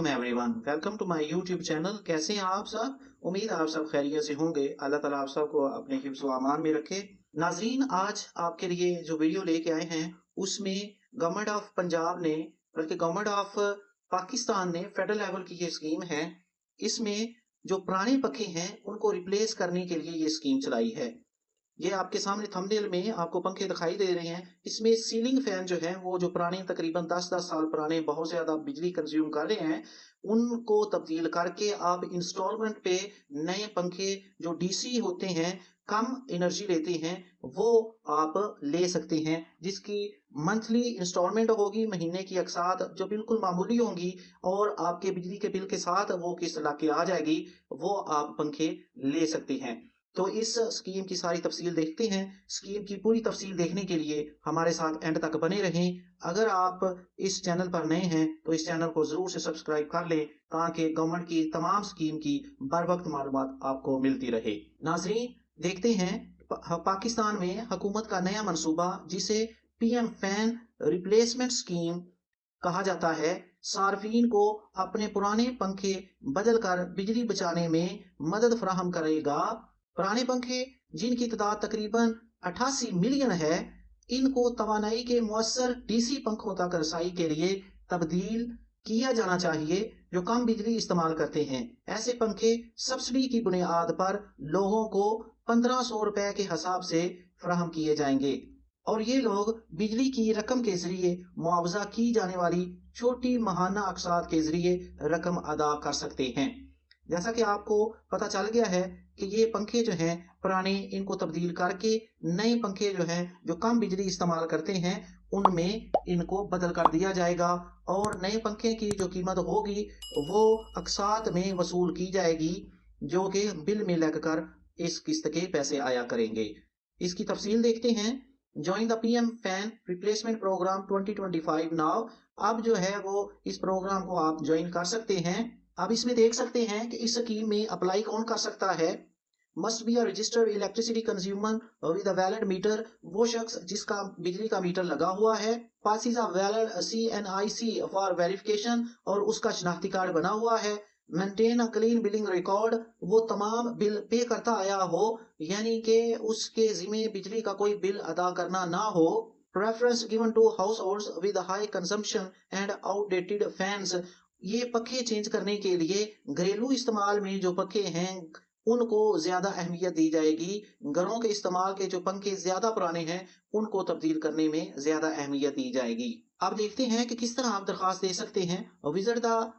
Welcome everyone, welcome to my YouTube channel. कैसे हैं आप सब? उम्मीद है आप सब खैरियत से होंगे। अल्लाह ताला आप सबको अपने हिफ्ज़ व अमान में रखे। नाज़रीन, आज आपके लिए जो वीडियो लेके आए हैं उसमें गवर्नमेंट ऑफ पंजाब ने, बल्कि गवर्नमेंट ऑफ पाकिस्तान ने फेडरल लेवल की ये स्कीम है। इसमें जो पुराने पखे हैं उनको रिप्लेस करने के लिए ये स्कीम चलाई है। ये आपके सामने थंबनेल में आपको पंखे दिखाई दे रहे हैं। इसमें सीलिंग फैन जो है वो जो पुराने तकरीबन 10-10 साल पुराने बहुत ज़्यादा बिजली कंज्यूम कर रहे हैं, उनको तब्दील करके आप इंस्टॉलमेंट पे नए पंखे जो डीसी होते हैं, कम एनर्जी लेते हैं, वो आप ले सकते हैं। जिसकी मंथली इंस्टॉलमेंट होगी, महीने की अक़सात जो बिल्कुल मामूली होंगी और आपके बिजली के बिल के साथ वो किस्त लाके आ जाएगी, वो आप पंखे ले सकते हैं। तो इस स्कीम की सारी तफसील देखते हैं। स्कीम की पूरी तफसील देखने के लिए हमारे साथ एंड तक बने रहें। अगर आप इस चैनल पर नए हैं तो इस चैनल को ज़रूर से सब्सक्राइब कर लें ताकि गवर्नमेंट की तमाम स्कीम की बर वक्त मालूमात आपको मिलती रहे। नाजरीन, देखते हैं पाकिस्तान में हुकूमत का नया मनसूबा जिसे पीएम फैन रिप्लेसमेंट स्कीम कहा जाता है, सार्फिन को अपने पुराने पंखे बदल कर बिजली बचाने में मदद फराहम करेगा। पुराने पंखे जिनकी तादाद तकरीबन 88 मिलियन है, इनको तवानाई के मुअस्सर डीसी पंखों तक रसाई के लिए तब्दील किया जाना चाहिए जो कम बिजली इस्तेमाल करते हैं। ऐसे पंखे सब्सिडी की बुनियाद पर लोगों को 1500 रुपए के हिसाब से फराहम किए जाएंगे और ये लोग बिजली की रकम के जरिए मुआवजा की जाने वाली छोटी माहाना अक़सात के जरिए रकम अदा कर सकते हैं। जैसा कि आपको पता चल गया है कि ये पंखे जो हैं पुराने, इनको तब्दील करके नए पंखे जो हैं जो कम बिजली इस्तेमाल करते हैं उनमें इनको बदल कर दिया जाएगा और नए पंखे की जो कीमत होगी वो अक़सात में वसूल की जाएगी, जो कि बिल में लगकर इस किस्त के पैसे आया करेंगे। इसकी तफसील देखते हैं। Join the PM fan replacement programme 2025 now. अब जो है वो इस प्रोग्राम को आप ज्वाइन कर सकते हैं। अब इसमें देख सकते हैं कि इस स्कीम में अप्लाई कौन कर सकता है। Must be a registered electricity consumer with a valid meter, वो शख्स जिसका बिजली का मीटर लगा हुआ है, possess a valid CNIC for verification, और उसका शनाख्ती कार्ड बना हुआ है। Maintain a clean billing record, वो तमाम बिल पे करता आया हो, यानी कि उसके जिम्मे बिजली का कोई बिल अदा करना ना हो। Preference given to households with high consumption and outdated fans, ये पखे चेंज करने के लिए घरेलू इस्तेमाल में जो पखे हैं उनको ज्यादा अहमियत दी जाएगी। घरों के इस्तेमाल के जो पंखे ज्यादा पुराने हैं उनको तब्दील करने में ज्यादा अहमियत दी जाएगी। अब देखते हैं कि किस तरह आप दरखास्त दे सकते हैं। Visit the